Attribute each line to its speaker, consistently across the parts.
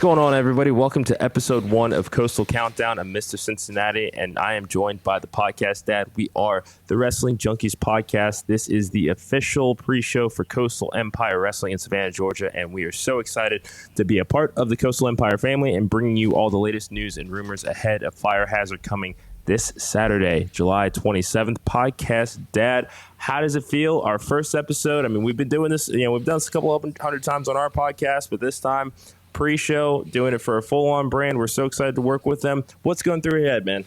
Speaker 1: going on, everybody? Welcome to episode 1 of Coastal Countdown. I'm Mr. Cincinnati, and I am joined by the podcast dad. We are the Wrestling Junkies podcast. This is the official pre-show for Coastal Empire Wrestling in Savannah, Georgia, and we are so excited to be a part of the Coastal Empire family and bringing you all the latest news and rumors ahead of Fire Hazard coming this Saturday, July 27th. Podcast dad, how does it feel? Our first episode. I mean, we've been doing this, we've done this a couple of 100 times on our podcast, but this time, pre-show, doing it for a full-on brand. We're so excited to work with them. What's going through your head, man?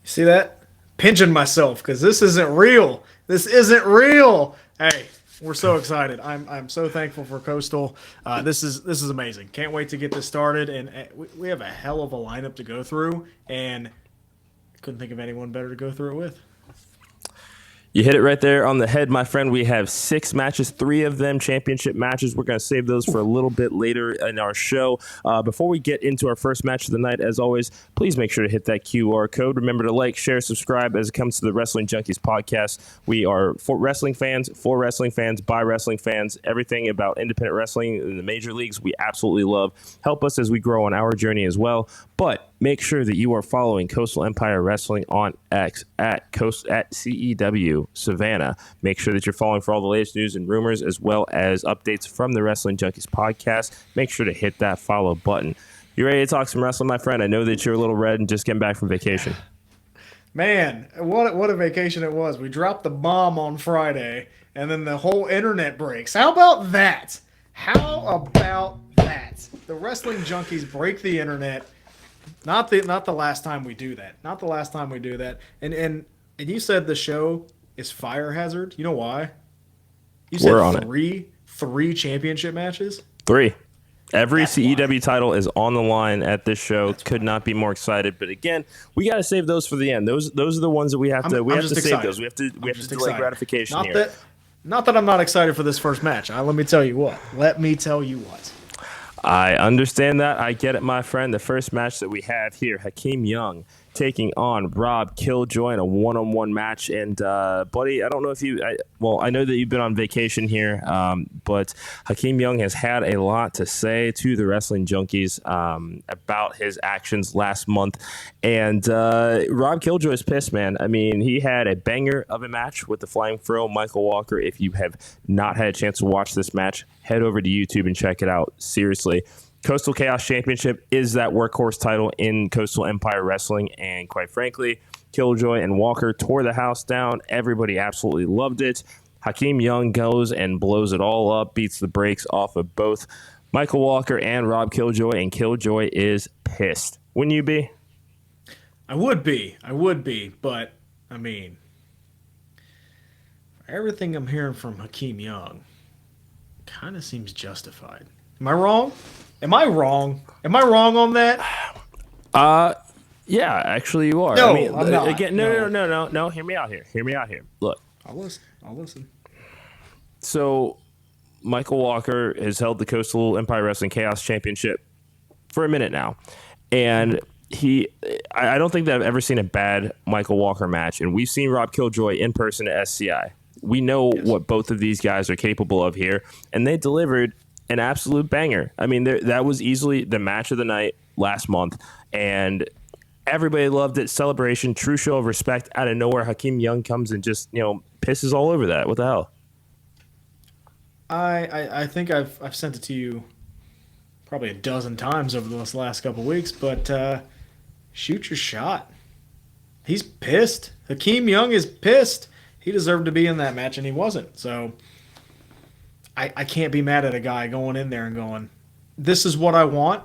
Speaker 2: See that? Pinching myself because this isn't real. This isn't real. Hey, we're so excited. I'm so thankful for Coastal. This is amazing. Can't wait to get this started. And we have a hell of a lineup to go through, and couldn't think of anyone better to go through it with.
Speaker 1: You hit it right there on the head, my friend. We have 6 matches, 3 of them championship matches. We're going to save those for a little bit later in our show. Before we get into our first match of the night, as always, please make sure to hit that QR code. Remember to like, share, subscribe as it comes to the Wrestling Junkies podcast. We are for wrestling fans, by wrestling fans, everything about independent wrestling in the major leagues we absolutely love. Help us as we grow on our journey as well. But make sure that you are following Coastal Empire Wrestling on X at CEW Savannah. Make sure that you're following for all the latest news and rumors as well as updates from the Wrestling Junkies podcast. Make sure to hit that follow button. You ready to talk some wrestling, my friend? I know that you're a little red and just getting back from vacation.
Speaker 2: Man, what a vacation it was. We dropped the bomb on Friday, and then the whole internet breaks. How about that? How about that? The Wrestling Junkies break the internet. Not the last time we do that. Not the last time we do that. And you said the show is Fire Hazard. You know why? You said
Speaker 1: We're on
Speaker 2: three championship matches.
Speaker 1: 3. Every
Speaker 2: That's
Speaker 1: CEW
Speaker 2: why.
Speaker 1: title is on the line at this show.
Speaker 2: That's
Speaker 1: Could
Speaker 2: why.
Speaker 1: not be more excited. But again, we got to save those for the end. Those are the ones that we have to
Speaker 2: just
Speaker 1: save
Speaker 2: excited.
Speaker 1: those. We have to delay
Speaker 2: excited.
Speaker 1: gratification
Speaker 2: Not
Speaker 1: here.
Speaker 2: Not that I'm not excited for this first match. Let me tell you what.
Speaker 1: I understand that. I get it, my friend. The first match that we have here, Hakeem Young taking on Rob Killjoy in a one-on-one match. And, buddy, I don't know if I know that you've been on vacation here, but Hakeem Young has had a lot to say to the Wrestling Junkies about his actions last month. And Rob Killjoy is pissed, man. I mean, he had a banger of a match with the Flying Thrill, Michael Walker. If you have not had a chance to watch this match, head over to YouTube and check it out. Seriously. Coastal Chaos Championship is that workhorse title in Coastal Empire Wrestling, and quite frankly, Killjoy and Walker tore the house down. Everybody absolutely loved it. Hakeem Young goes and blows it all up, beats the brakes off of both Michael Walker and Rob Killjoy, and Killjoy is pissed. Wouldn't you be?
Speaker 2: I would be, but, I mean, everything I'm hearing from Hakeem Young kind of seems justified. Am I wrong? Am I wrong on that?
Speaker 1: Yeah, actually you are.
Speaker 2: No,
Speaker 1: I mean,
Speaker 2: I'm not.
Speaker 1: Again, no. Hear me out here. Look.
Speaker 2: I'll listen.
Speaker 1: So, Michael Walker has held the Coastal Empire Wrestling Chaos Championship for a minute now. And I don't think that I've ever seen a bad Michael Walker match. And we've seen Rob Killjoy in person at SCI. We know what both of these guys are capable of here. And they delivered an absolute banger. I mean, that was easily the match of the night last month. And everybody loved it. Celebration, true show of respect. Out of nowhere, Hakeem Young comes and just, pisses all over that. What the hell?
Speaker 2: I think I've sent it to you probably a dozen times over this last couple of weeks, but shoot your shot. He's pissed. Hakeem Young is pissed. He deserved to be in that match, and he wasn't. So I can't be mad at a guy going in there and going, this is what I want.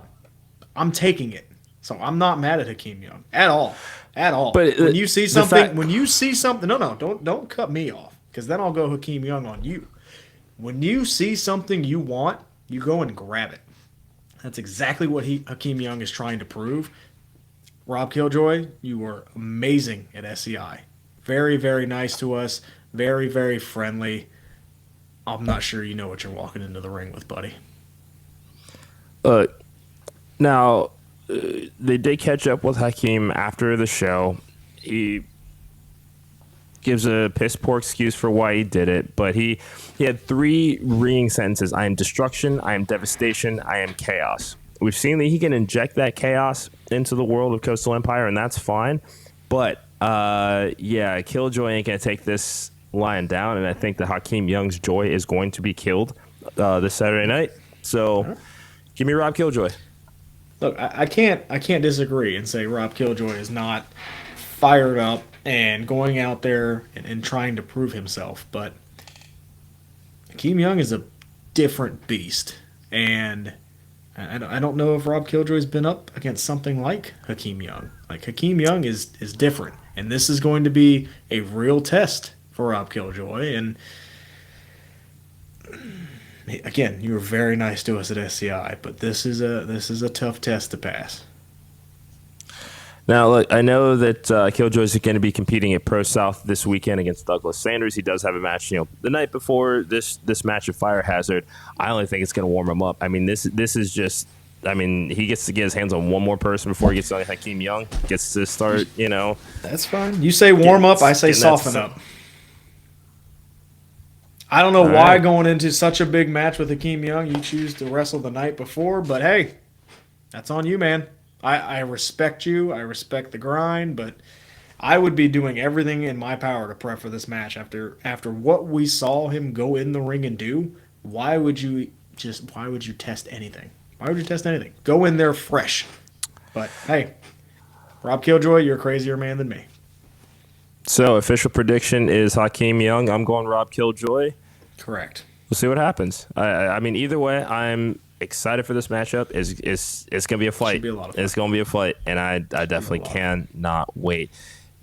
Speaker 2: I'm taking it. So I'm not mad at Hakeem Young at all. But when you see something, don't cut me off, because then I'll go Hakeem Young on you. When you see something you want, you go and grab it. That's exactly what Hakeem Young is trying to prove. Rob Killjoy, you were amazing at SCI. Very, very nice to us. Very, very friendly. I'm not sure you know what you're walking into the ring with, buddy.
Speaker 1: Now, they did catch up with Hakeem after the show. He gives a piss poor excuse for why he did it, but he had 3 ringing sentences. I am destruction, I am devastation, I am chaos. We've seen that he can inject that chaos into the world of Coastal Empire, and that's fine. But, Killjoy ain't going to take this lying down, and I think that Hakeem Young's joy is going to be killed this Saturday night. So, give me Rob Killjoy.
Speaker 2: Look, I can't disagree and say Rob Killjoy is not fired up and going out there and trying to prove himself. But Hakeem Young is a different beast, and I don't know if Rob Killjoy's been up against something like Hakeem Young. Like, Hakeem Young is different, and this is going to be a real test for Rob Killjoy. And again, you were very nice to us at SCI, but this is a tough test to pass.
Speaker 1: Now, look, I know that Killjoy's going to be competing at Pro South this weekend against Douglas Sanders. He does have a match, the night before this match of Fire Hazard. I only think it's going to warm him up. I mean, this is just, he gets to get his hands on one more person before he gets on Hakeem Young. Gets to start,
Speaker 2: That's fine. You say warm up, I say soften up. I don't know why going into such a big match with Hakeem Young, you choose to wrestle the night before, but hey, that's on you, man. I respect you. I respect the grind, but I would be doing everything in my power to prep for this match after what we saw him go in the ring and do. Why would you test anything? Why would you test anything? Go in there fresh. But hey, Rob Killjoy, you're a crazier man than me.
Speaker 1: So, official prediction is Hakeem Young. I'm going Rob Killjoy.
Speaker 2: Correct.
Speaker 1: We'll see what happens. Either way, I'm excited for this matchup. It's going to be a fight. It's going to be a fight, and I definitely cannot wait.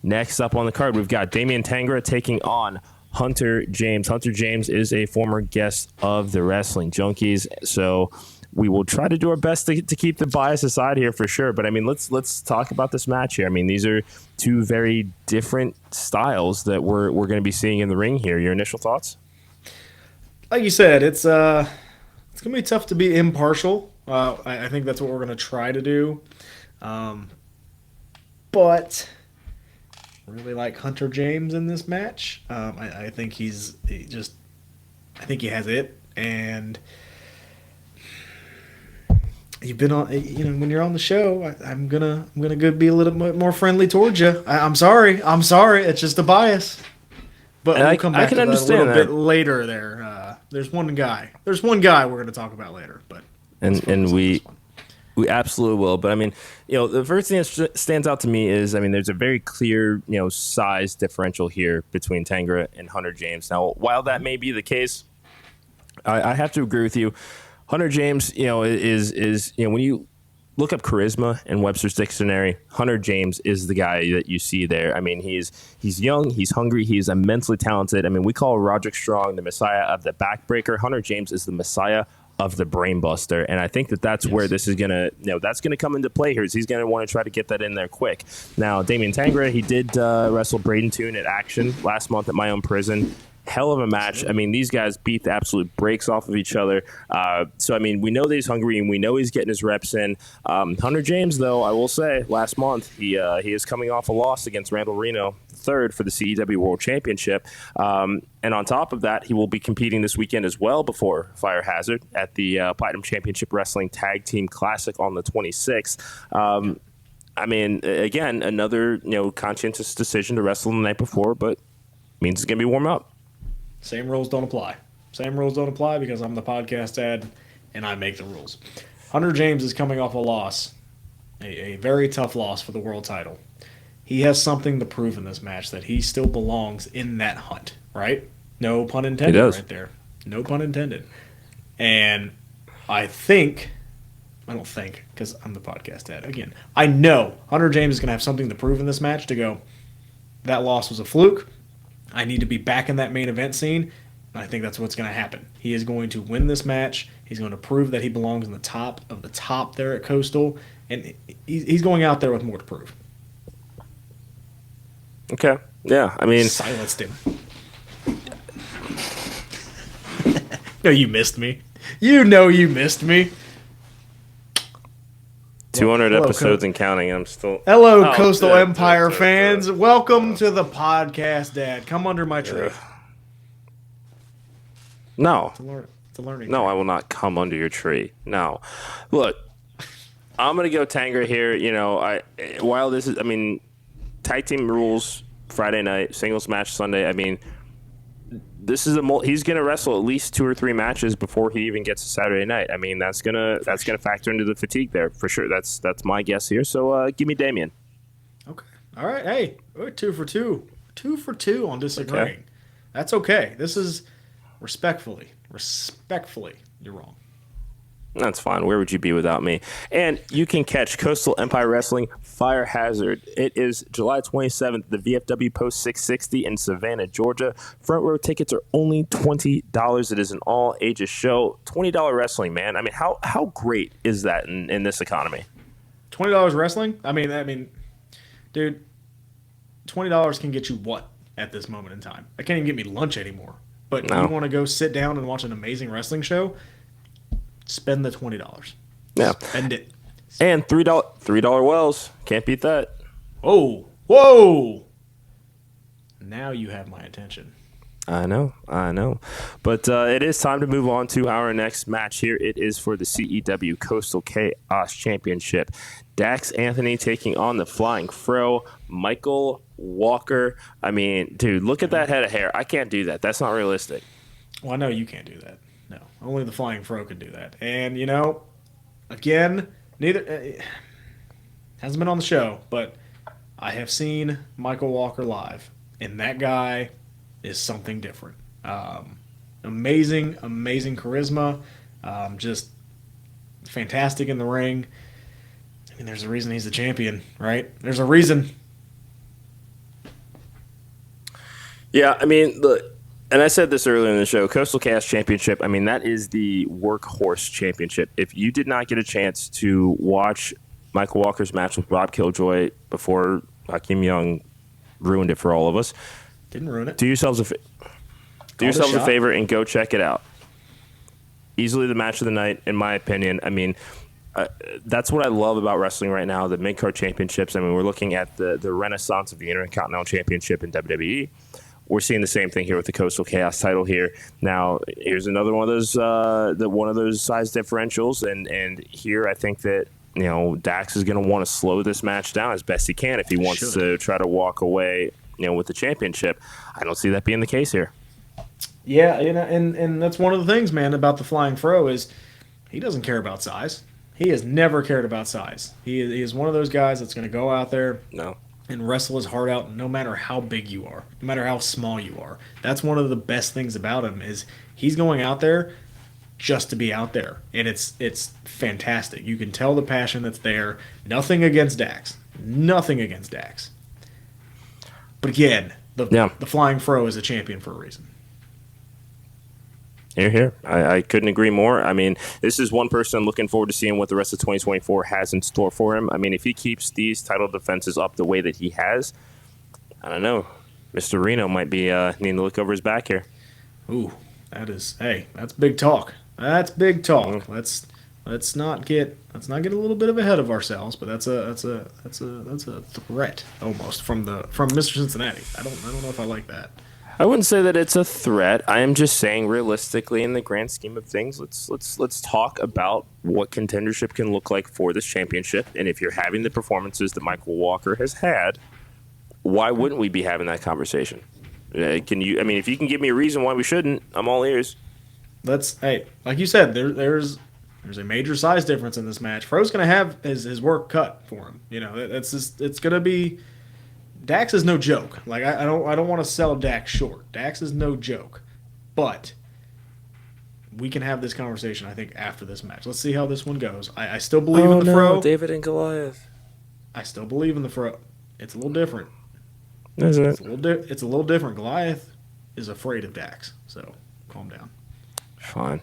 Speaker 1: Next up on the card, we've got Damian Tangra taking on Hunter James. Hunter James is a former guest of the Wrestling Junkies, so we will try to do our best to keep the bias aside here for sure. But let's talk about this match here. These are two very different styles that we're going to be seeing in the ring here. Your initial thoughts?
Speaker 2: Like you said, it's going to be tough to be impartial. I think that's what we're going to try to do. But I really like Hunter James in this match. I think he has it, and you've been on. When you're on the show, I'm gonna go be a little bit more friendly towards you. I'm sorry. It's just a bias. But we'll come back to that a little bit later. There's one guy we're going to talk about later. But
Speaker 1: we absolutely will. But the first thing that stands out to me is there's a very clear size differential here between Tangra and Hunter James. Now, while that may be the case, I have to agree with you. Hunter James, is when you look up charisma in Webster's dictionary, Hunter James is the guy that you see there. He's young, he's hungry, he's immensely talented. We call Roderick Strong the messiah of the backbreaker. Hunter James is the messiah of the brainbuster, and I think that's where this is gonna, that's gonna come into play here. Is he's gonna want to try to get that in there quick. Now, Damian Tangra, he did wrestle Braden Toon at Action last month at my own prison. Hell of a match. These guys beat the absolute brakes off of each other. So we know that he's hungry and we know he's getting his reps in. Hunter James, though, I will say, last month, he is coming off a loss against Randall Reno III for the CEW World Championship. And on top of that, he will be competing this weekend as well before Fire Hazard at the Platinum Championship Wrestling Tag Team Classic on the 26th. Again, another conscientious decision to wrestle the night before, but means it's going to be warm up.
Speaker 2: Same rules don't apply. Because I'm the podcast dad and I make the rules. Hunter James is coming off a loss, a very tough loss for the world title. He has something to prove in this match that he still belongs in that hunt, right? No pun intended right there. No pun intended. And I don't think, because I'm the podcast dad. Again, I know Hunter James is going to have something to prove in this match to go, that loss was a fluke. I need to be back in that main event scene, and I think that's what's going to happen. He is going to win this match. He's going to prove that he belongs in the top of the top there at Coastal, and he's going out there with more to prove.
Speaker 1: Okay. Yeah,
Speaker 2: Silenced him. No, you missed me. You missed me.
Speaker 1: 200 episodes and counting. I'm still.
Speaker 2: Hello, Coastal Empire fans. Welcome to the podcast, Dad. Come under my tree.
Speaker 1: No.
Speaker 2: It's a learning.
Speaker 1: No, I will not come under your tree. No. Look, I'm gonna go Tanger here. While this is, tag team rules Friday night, singles match Sunday. This is he's gonna wrestle at least 2 or 3 matches before he even gets to Saturday night. That's gonna factor into the fatigue there for sure. That's my guess here. So give me Damien.
Speaker 2: Okay. All right. Hey, we're 2 for 2. 2 for 2 on disagreeing.
Speaker 1: Okay.
Speaker 2: That's okay. This is respectfully, you're wrong.
Speaker 1: That's fine. Where would you be without me? And you can catch Coastal Empire Wrestling Fire Hazard. It is July 27th, the VFW Post 660 in Savannah, Georgia. Front row tickets are only $20. It is an all ages show. $20 wrestling, man. How great is that in this economy?
Speaker 2: $20 wrestling? Dude, $20 can get you what at this moment in time? It can't even get me lunch anymore. But
Speaker 1: No.
Speaker 2: You want to go sit down and watch an amazing wrestling show? Spend the $20.
Speaker 1: Yeah.
Speaker 2: Spend it.
Speaker 1: And $3 wells. Can't beat that.
Speaker 2: Whoa. Now you have my attention.
Speaker 1: I know. But it is time to move on to our next match here. It is for the CEW Coastal Chaos Championship. Dax Anthony taking on the Flying Fro, Michael Walker. Dude, look at that head of hair. I can't do that. That's not realistic.
Speaker 2: Well, I know you can't do that. No, only the Flying Fro can do that. And, again, neither hasn't been on the show, but I have seen Michael Walker live, and that guy is something different. Amazing charisma, just fantastic in the ring. There's a reason he's the champion, right? There's a reason.
Speaker 1: Yeah, look, and I said this earlier in the show, Coastal Chaos Championship, that is the workhorse championship. If you did not get a chance to watch Michael Walker's match with Rob Killjoy before Hakeem Young ruined it for all of us,
Speaker 2: didn't ruin it.
Speaker 1: Do yourselves a favor and go check it out. Easily the match of the night, in my opinion. That's what I love about wrestling right now, the mid-card championships. We're looking at the renaissance of the Intercontinental Championship in WWE. We're seeing the same thing here with the Coastal Chaos title here. Now, here's another one of those size differentials, and here I think that Dax is going to want to slow this match down as best he can if he wants to try to walk away with the championship. I don't see that being the case here.
Speaker 2: Yeah, and that's one of the things, man, about the Flying Fro is he doesn't care about size. He has never cared about size. He is one of those guys that's going to go out there and wrestle his heart out no matter how big you are, no matter how small you are. That's one of the best things about him is he's going out there just to be out there, and it's fantastic. You can tell the passion that's there. Nothing against Dax. But again, the Flying Fro is a champion for a reason.
Speaker 1: Here. I couldn't agree more. This is one person I'm looking forward to seeing what the rest of 2024 has in store for him. If he keeps these title defenses up the way that he has, I don't know. Mr. Reno might be needing to look over his back here.
Speaker 2: Ooh, that's big talk. That's big talk. Mm-hmm. Let's not get a little bit ahead of ourselves, but that's a threat almost from Mr. Cincinnati. I don't know if I like that.
Speaker 1: I wouldn't say that it's a threat. I am just saying, realistically, in the grand scheme of things, let's talk about what contendership can look like for this championship. And if you're having the performances that Michael Walker has had, why wouldn't we be having that conversation? Can you? If you can give me a reason why we shouldn't, I'm all ears.
Speaker 2: Like you said, there's a major size difference in this match. Fro's going to have his work cut for him. It's going to be. Dax is no joke. Like I don't want to sell Dax short. Dax is no joke, but we can have this conversation. I think after this match. Let's see how this one goes. I still believe in the Fro.
Speaker 1: David and Goliath.
Speaker 2: I still believe in the Fro. It's a little different.
Speaker 1: Is it?
Speaker 2: It's a little different. Goliath is afraid of Dax, so calm down.
Speaker 1: Fine.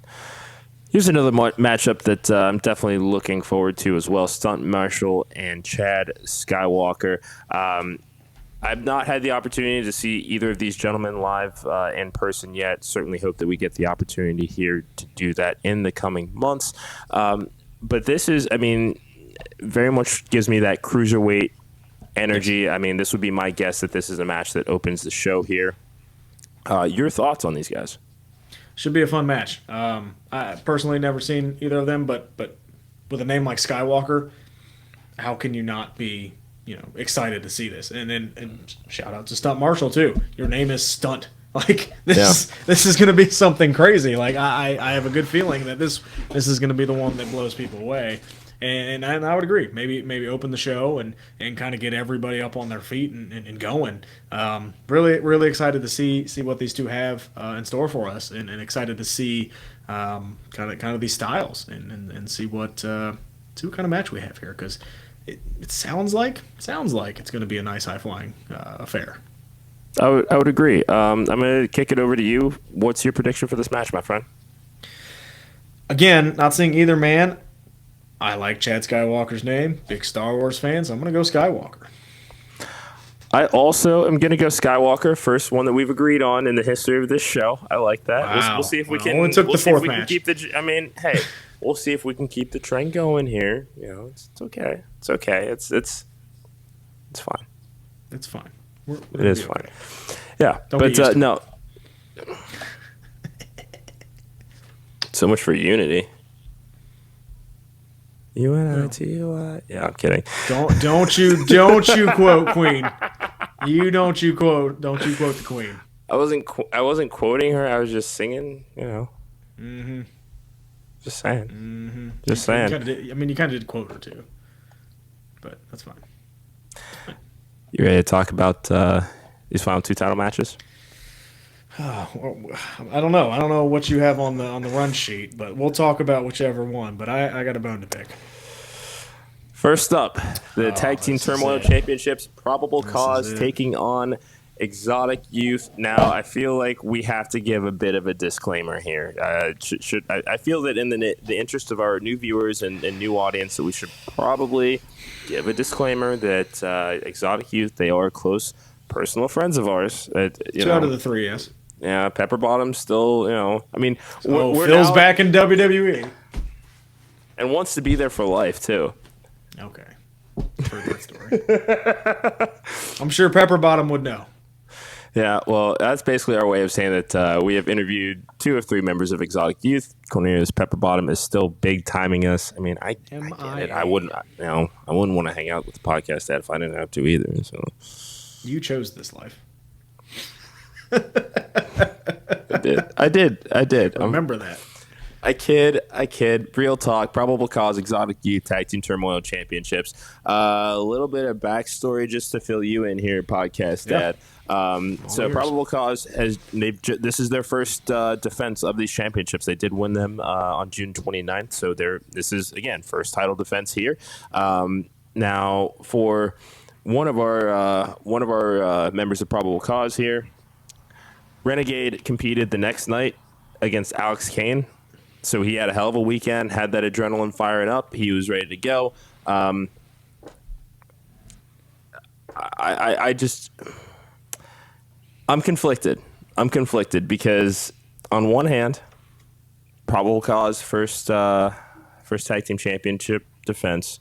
Speaker 1: Here's another matchup that I'm definitely looking forward to as well. Stunt Marshall and Chad Skywalker. I've not had the opportunity to see either of these gentlemen live in person yet. Certainly hope that we get the opportunity here to do that in the coming months. But this is, very much gives me that cruiserweight energy. This would be my guess that this is a match that opens the show here. Your thoughts on these guys?
Speaker 2: Should be a fun match. I personally never seen either of them, but with a name like Skywalker, how can you not be, excited to see this? And shout out to Stunt Marshall too. Your name is Stunt. Like this is going to be something crazy. Like I have a good feeling that this is going to be the one that blows people away. And I would agree. Maybe open the show and kind of get everybody up on their feet and going. Really excited to see what these two have in store for us, and excited to see kind of these styles and see what kind of match we have here, because it sounds like it's going to be a nice high flying affair.
Speaker 1: I would agree. I'm going to kick it over to you. What's your prediction for this match, my friend?
Speaker 2: Again, not seeing either man. I like Chad Skywalker's name. Big Star Wars fan, so I'm going to go Skywalker.
Speaker 1: I also am going to go Skywalker. First one that we've agreed on in the history of this show. I like that.
Speaker 2: Wow.
Speaker 1: We'll see if we can.
Speaker 2: Only took the fourth match.
Speaker 1: We'll see if we can keep the trend going here. It's okay. It's okay. It's fine.
Speaker 2: It's fine.
Speaker 1: It is fine.
Speaker 2: Okay.
Speaker 1: Yeah, but no. So much for unity. UNITY. Yeah, I'm kidding.
Speaker 2: Don't you quote Queen. Don't you quote the Queen.
Speaker 1: I wasn't quoting her. I was just singing. Mm-hmm. Just saying.
Speaker 2: Mm-hmm.
Speaker 1: Just saying.
Speaker 2: You kind of did quote her too, but that's fine.
Speaker 1: You ready to talk about these final two title matches?
Speaker 2: I don't know. I don't know what you have on the run sheet, but we'll talk about whichever one. But I got a bone to pick.
Speaker 1: First up, the Tag Team Turmoil Championships. Probable Cause taking on Exotic Youth. Now, I feel like we have to give a bit of a disclaimer here. I feel that in the interest of our new viewers and new audience, that we should probably give a disclaimer that Exotic Youth, they are close personal friends of ours.
Speaker 2: Two out of the three, yes.
Speaker 1: Yeah, Pepper Bottom still, we're
Speaker 2: Phil's
Speaker 1: now,
Speaker 2: back in WWE.
Speaker 1: And wants to be there for life, too.
Speaker 2: Okay. I've heard that story. I'm sure Pepper Bottom would know.
Speaker 1: Yeah, well, that's basically our way of saying that we have interviewed 2 of 3 members of Exotic Youth. Cornelius Pepper Bottom is still big timing us. I mean, I get it. I wouldn't want to hang out with the podcast if I didn't have to either. So
Speaker 2: you chose this life.
Speaker 1: I did.
Speaker 2: Remember that.
Speaker 1: I kid. Real talk. Probable Cause, Exotic Youth, Tag Team Turmoil Championships. A little bit of backstory just to fill you in here, podcast dad. So Probable Cause this is their first defense of these championships. They did win them on June 29th. So this is again first title defense here. Now for one of our members of Probable Cause here, Renegade competed the next night against Alex Kane. So he had a hell of a weekend, had that adrenaline firing up. He was ready to go. I'm conflicted. I'm conflicted because on one hand, Probable Cause first tag team championship defense.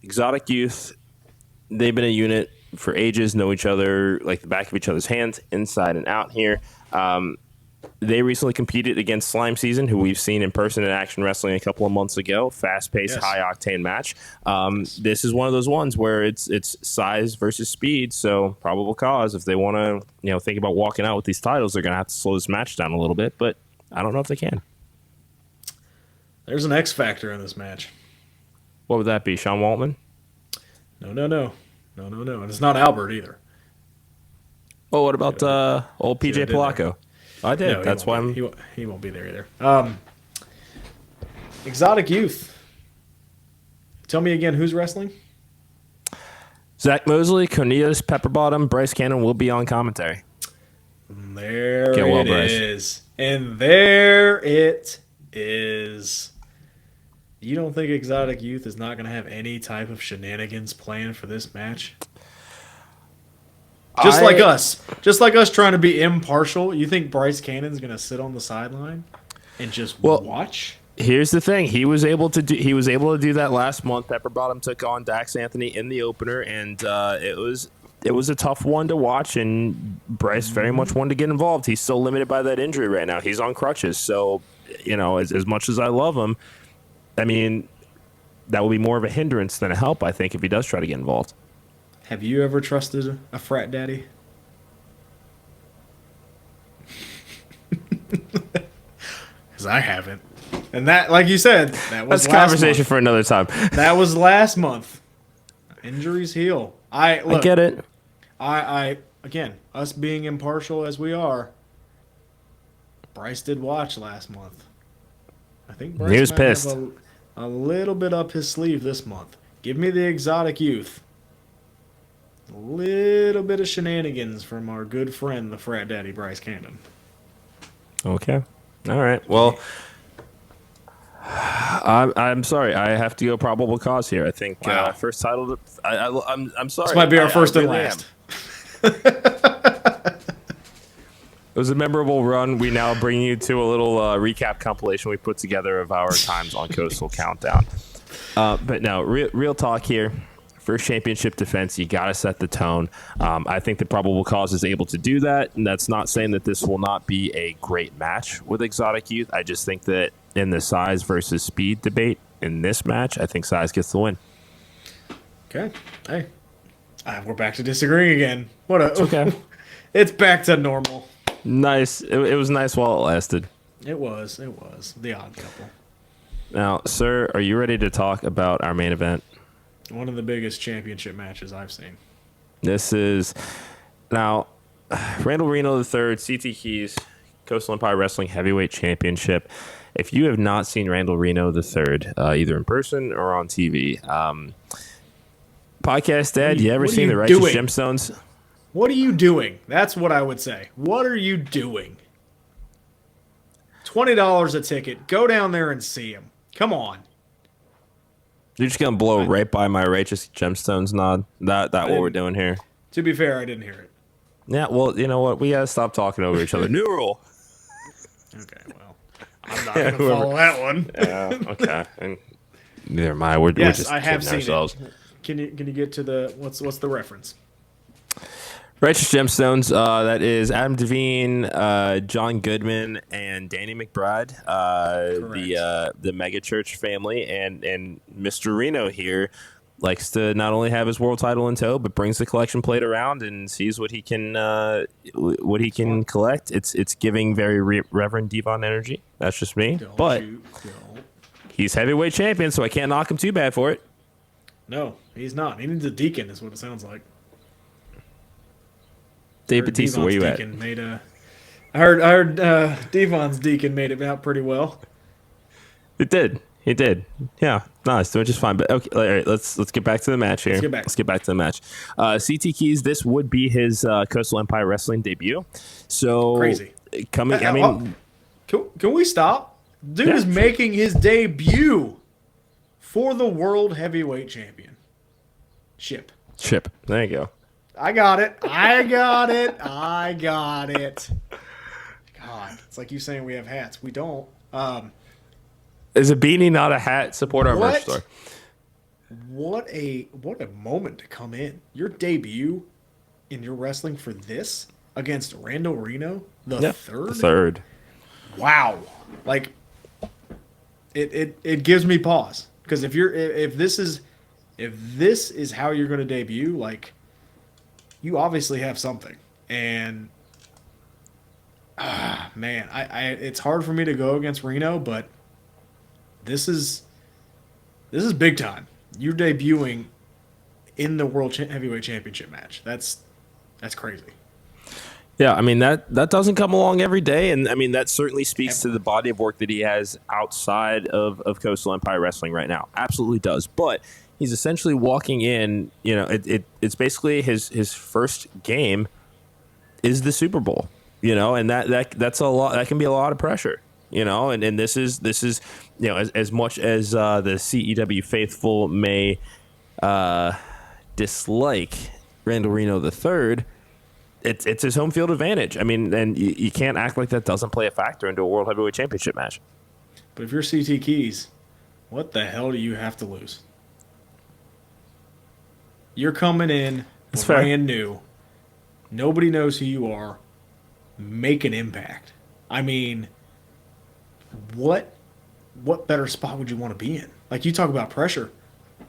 Speaker 1: Exotic Youth, they've been a unit for ages, know each other like the back of each other's hands, inside and out here. They recently competed against Slime Season, who we've seen in person at Action Wrestling a couple of months ago. Fast-paced, high-octane match. This is one of those ones where it's size versus speed. So Probable Cause, if they want to think about walking out with these titles, they're going to have to slow this match down a little bit. But I don't know if they can.
Speaker 2: There's an X factor in this match.
Speaker 1: What would that be? Sean Waltman?
Speaker 2: No. And it's not Albert either.
Speaker 1: Oh, what about old PJ Polacco? I did.
Speaker 2: No,
Speaker 1: that's why
Speaker 2: he won't be there either. Exotic Youth. Tell me again, who's wrestling?
Speaker 1: Zach Mosley, Cornelius Pepperbottom, Bryce Cannon will be on commentary.
Speaker 2: There it is. And there it is. You don't think Exotic Youth is not going to have any type of shenanigans planned for this match? Just like us trying to be impartial, you think Bryce Cannon's going to sit on the sideline and just watch?
Speaker 1: Here's the thing: he was able to do that last month. Pepperbottom took on Dax Anthony in the opener, and it was a tough one to watch. And Bryce very much wanted to get involved. He's still limited by that injury right now. He's on crutches, so as much as I love him, I mean, that will be more of a hindrance than a help, I think, if he does try to get involved.
Speaker 2: Have you ever trusted a frat daddy? Because I haven't. And that, like you said, that was
Speaker 1: That's a conversation for another time.
Speaker 2: That was last month. Injuries heal.
Speaker 1: I get it.
Speaker 2: I again, us being impartial as we are, Bryce did watch last month. I think Bryce
Speaker 1: he was
Speaker 2: might
Speaker 1: pissed.
Speaker 2: have a little bit up his sleeve this month. Give me the exotic youth. A little bit of shenanigans from our good friend, the frat daddy, Bryce Cannon.
Speaker 1: Okay. All right. Well, I'm sorry. I have to go probable cause here. I think first title. I'm sorry.
Speaker 2: This might be our first and
Speaker 1: really
Speaker 2: last.
Speaker 1: It was a memorable run. We now bring you to a little recap compilation we put together of our times on Coastal Countdown. But no, real talk here. First championship defense, you got to set the tone. I think the probable cause is able to do that, and that's not saying that this will not be a great match with Exotic Youth. I just think that in the size versus speed debate in this match, I think size gets the win.
Speaker 2: Okay. Hey, we're back to disagreeing again. It's
Speaker 1: okay.
Speaker 2: It's back to normal.
Speaker 1: Nice. It was nice while it lasted.
Speaker 2: It was. The odd couple.
Speaker 1: Now, sir, are you ready to talk about our main event?
Speaker 2: One of the biggest championship matches I've seen.
Speaker 1: This is now Randall Reno III, CT Keys, Coastal Empire Wrestling Heavyweight Championship. If you have not seen Randall Reno III, either in person or on TV, podcast dad, you ever seen the Righteous Gemstones?
Speaker 2: What are you doing? That's what I would say. What are you doing? $20 a ticket. Go down there and see him. Come on.
Speaker 1: You're just gonna blow right by my Righteous Gemstones nod. That what we're doing here.
Speaker 2: To be fair, I didn't hear it.
Speaker 1: Yeah, well, you know what? We gotta stop talking over each other. New rule.
Speaker 2: Okay, well, I'm not gonna follow that one.
Speaker 1: Yeah, okay. And neither am I. We're just
Speaker 2: I have seen
Speaker 1: ourselves.
Speaker 2: it. Can you get to the what's the reference?
Speaker 1: Righteous Gemstones, that is Adam Devine, John Goodman, and Danny McBride, the mega church family, and Mr. Reno here likes to not only have his world title in tow, but brings the collection plate around and sees what he can collect. It's giving very Reverend Devon energy. That's just me, but he's heavyweight champion, so I can't knock him too bad for it.
Speaker 2: No, he's not. He needs a deacon, is what it sounds like.
Speaker 1: Dave Bautista, where you at?
Speaker 2: I heard Devon's deacon made it out pretty well.
Speaker 1: It did. He did. Yeah, no, it's doing just fine. But okay, all right, let's get back to the match here. Let's get back to the match. CT Keys, this would be his Coastal Empire Wrestling debut. So
Speaker 2: crazy.
Speaker 1: Coming. I mean,
Speaker 2: can we stop? Dude is making his debut for the World Heavyweight Championship.
Speaker 1: There you go.
Speaker 2: I got it. God, it's like you saying we have hats. We don't.
Speaker 1: Is a beanie not a hat? Support our merch store.
Speaker 2: What a moment to come in. Your debut in your wrestling for this against Randall Reno the third.
Speaker 1: The third.
Speaker 2: Wow. Like it gives me pause because if this is how you're going to debut, like, you obviously have something. And man, I it's hard for me to go against Reno, but this is big time. You're debuting in the World Heavyweight Championship match. That's crazy.
Speaker 1: Yeah, I mean that doesn't come along every day, and I mean that certainly speaks to the body of work that he has outside of Coastal Empire Wrestling right now. Absolutely does, but he's essentially walking in. You know, it's basically his first game is the Super Bowl. You know, and that's a lot. That can be a lot of pressure. You know, and this is you know as much as the CEW faithful may dislike Randall Reno III. It's his home field advantage. I mean, and you can't act like that doesn't play a factor into a World Heavyweight Championship match.
Speaker 2: But if you're CT Keys, what the hell do you have to lose? You're coming in brand new. Nobody knows who you are. Make an impact. I mean, what better spot would you want to be in? Like, you talk about pressure.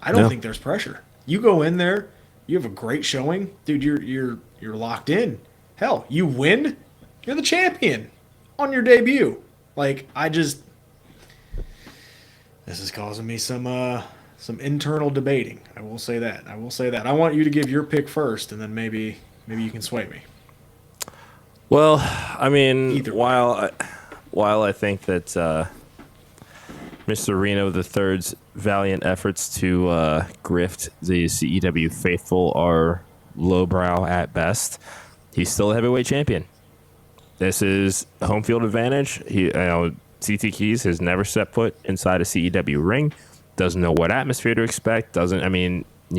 Speaker 2: I don't
Speaker 1: No.
Speaker 2: think there's pressure. You go in there, you have a great showing, dude. You're locked in. Hell, you win, you're the champion on your debut. Like this is causing me some internal debating. I will say that. I want you to give your pick first, and then maybe you can sway me.
Speaker 1: Well, I mean,
Speaker 2: Either way.
Speaker 1: while I think that Mr. Reno III's valiant efforts to grift the CEW faithful are lowbrow at best, he's still a heavyweight champion. This is home field advantage. CT Keys has never set foot inside a CEW ring. Doesn't know what atmosphere to expect. Randall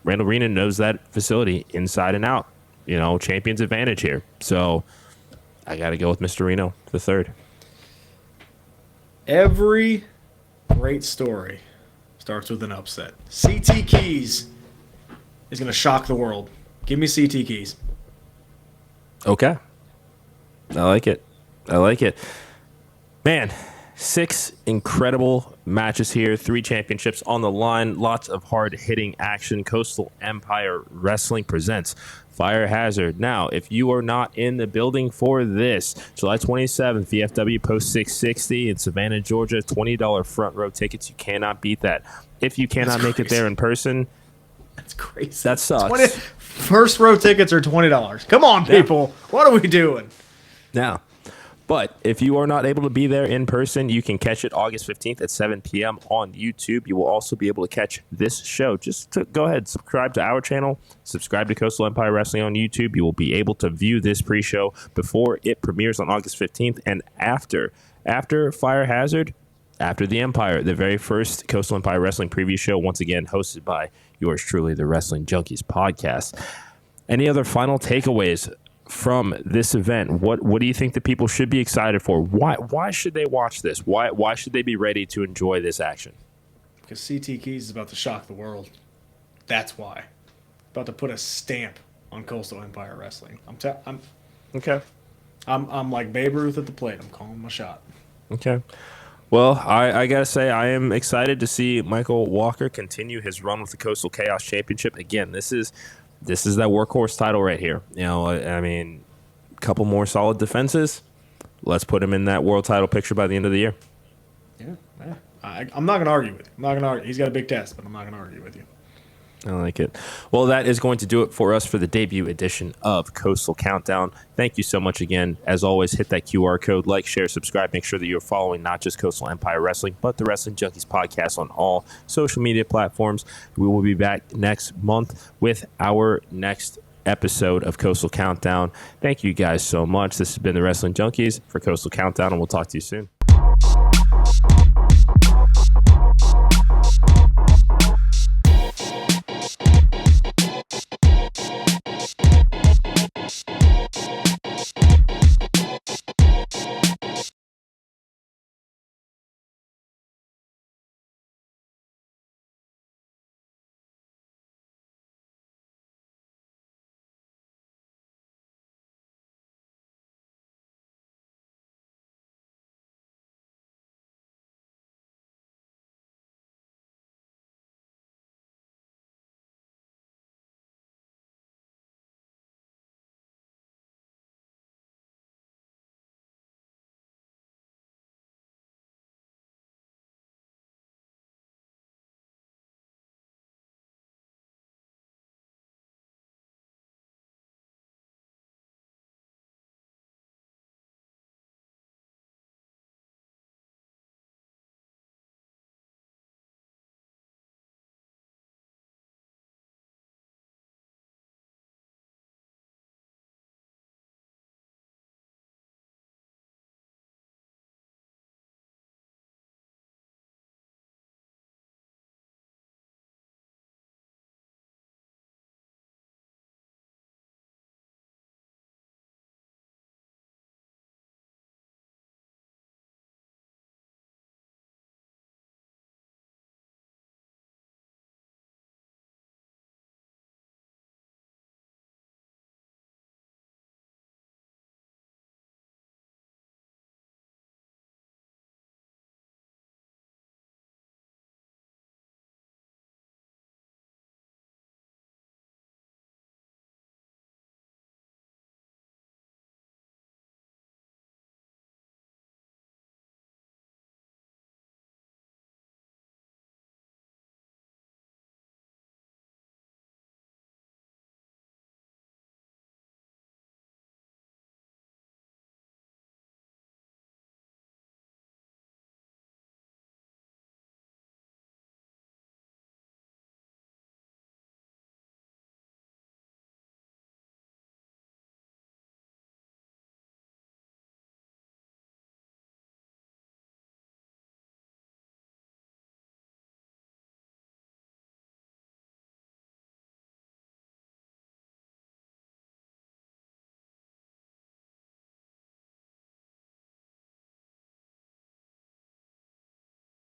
Speaker 1: Reno knows that facility inside and out. Champion's advantage here. So I got to go with Mr. Reno III.
Speaker 2: Every great story starts with an upset. CT Keys is going to shock the world. Give me CT Keys.
Speaker 1: Okay. I like it. Man, 6 incredible matches here. 3 championships on the line. Lots of hard-hitting action. Coastal Empire Wrestling presents Fire Hazard. Now, if you are not in the building for this, July 27th, VFW Post 660 in Savannah, Georgia, $20 front row tickets. You cannot beat that. If you cannot make it there in person,
Speaker 2: that's crazy.
Speaker 1: That sucks.
Speaker 2: First row tickets are $20. Come on, people. Yeah. What are we doing?
Speaker 1: Now, but if you are not able to be there in person, you can catch it August 15th at 7 p.m. on YouTube. You will also be able to catch this show. Go ahead, subscribe to our channel, subscribe to Coastal Empire Wrestling on YouTube. You will be able to view this pre-show before it premieres on August 15th and after Fire Hazard, after the Empire, the very first Coastal Empire Wrestling preview show, once again hosted by yours truly, the Wrestling Junkies podcast. Any other final takeaways from this event? What do you think that people should be excited for? Why should they watch this? Why should they be ready to enjoy this action?
Speaker 2: Because CT Keys is about to shock the world. That's why. About to put a stamp on Coastal Empire Wrestling.
Speaker 1: Okay.
Speaker 2: I'm like Babe Ruth at the plate. I'm calling my shot.
Speaker 1: Okay. Well, I gotta say I am excited to see Michael Walker continue his run with the Coastal Chaos Championship. Again, this is that workhorse title right here. I mean, a couple more solid defenses. Let's put him in that world title picture by the end of the year.
Speaker 2: Yeah. I'm not going to argue with you. He's got a big test, but I'm not going to argue with you.
Speaker 1: I like it. Well, that is going to do it for us for the debut edition of Coastal Countdown. Thank you so much again. As always, hit that QR code, like, share, subscribe. Make sure that you're following not just Coastal Empire Wrestling, but the Wrestling Junkies podcast on all social media platforms. We will be back next month with our next episode of Coastal Countdown. Thank you guys so much. This has been the Wrestling Junkies for Coastal Countdown, and we'll talk to you soon.